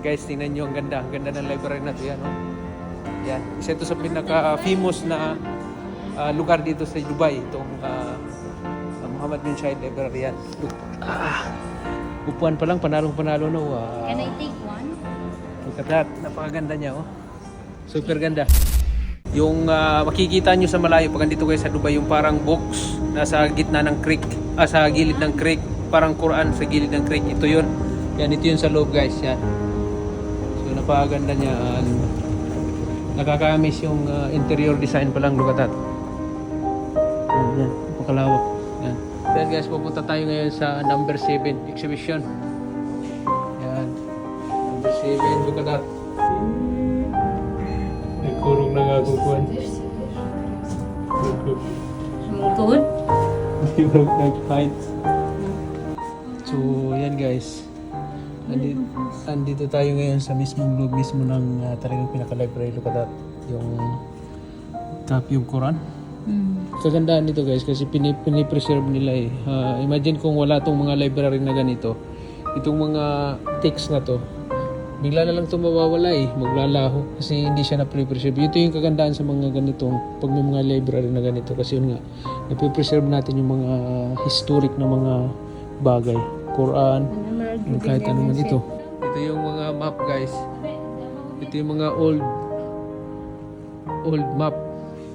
Guys, tingnan nyo, ang ganda ng library na ito. Yan, oh. Yan. Isa ito sa pinaka-famous na lugar dito sa Dubai. Itong Muhammad bin Zayed Library. Yan. Look. Upuan pa lang, panalong-panalo na. Wow. Can I take one? Look at that. Napakaganda niya, oh. Super ganda. Yung makikita nyo sa malayo pag andito kayo sa Dubai, yung parang box nasa gitna ng creek, sa gilid ng creek, parang Quran sa gilid ng creek. Ito yun. Yan, ito yun sa loob, guys. Yan. So, napakaganda niya. Nakakamiss yung interior design pa lang. Look at that. Yan, napakalawak. Yan. Then guys, pupunta tayo ngayon sa number 7 exhibition. Yan. Number 7. Look at that. Nagkurong na nga kukuhan. Sumungtod? Hindi mo nag-fight. So, yan guys. Andito tayo ngayon sa mismong loob mismo ng talagang pinaka-library. Look at that. Yung top yung Quran. Kagandaan nito guys kasi pinipreserve nila eh. Imagine kung wala tong mga library na ganito. Itong mga text na to, bigla na lang ito mawawala eh. Maglalaho kasi hindi siya na-preserve. Ito yung kagandaan sa mga ganitong pag may mga library na ganito. Kasi yun nga, na-preserve natin yung mga historic na mga bagay. Quran, yung kahit ano man ito. Ito yung mga map guys. Ito yung mga old map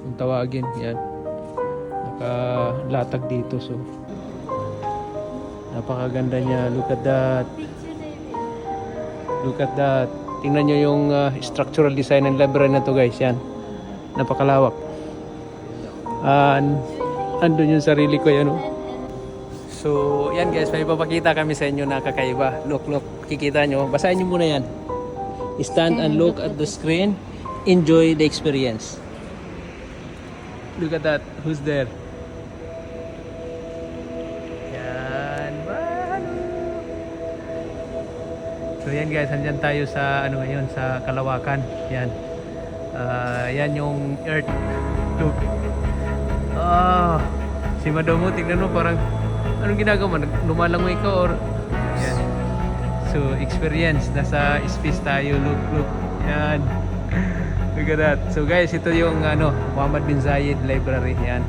kung tawagin. Yan. Nakalatag dito. So napakaganda niya. Look at that. Look at that. Tingnan nyo yung structural design ng library na to guys. Yan. Napakalawak. Andun yung sarili ko yan. So, yan guys, may papakita kami sa inyo na kakaiba. Look, kikita nyo. Basahin nyo muna yan. Stand and look at the screen. Enjoy the experience. Look at that. Who's there? Yan. So, yan guys, andyan tayo sa, ngayon, sa Kalawakan. Yan. Yan yung Earth. Look. Si Madomo, tignan mo, parang anong ginagawa mo? Lumalangoy ka or yan. So, experience. Nasa space tayo. Look. Yan. Look at that. So, guys, ito yung Muhammad bin Zayed Library. Yan.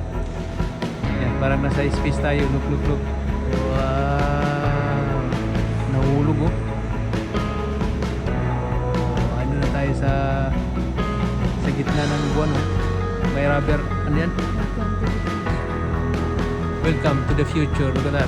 Yan. Parang nasa space tayo. Look. Wow. Nahulog, oh. Ano na tayo sa gitna ng buwan, oh. May rubber. Ano yan? Welcome to the future. Look at that.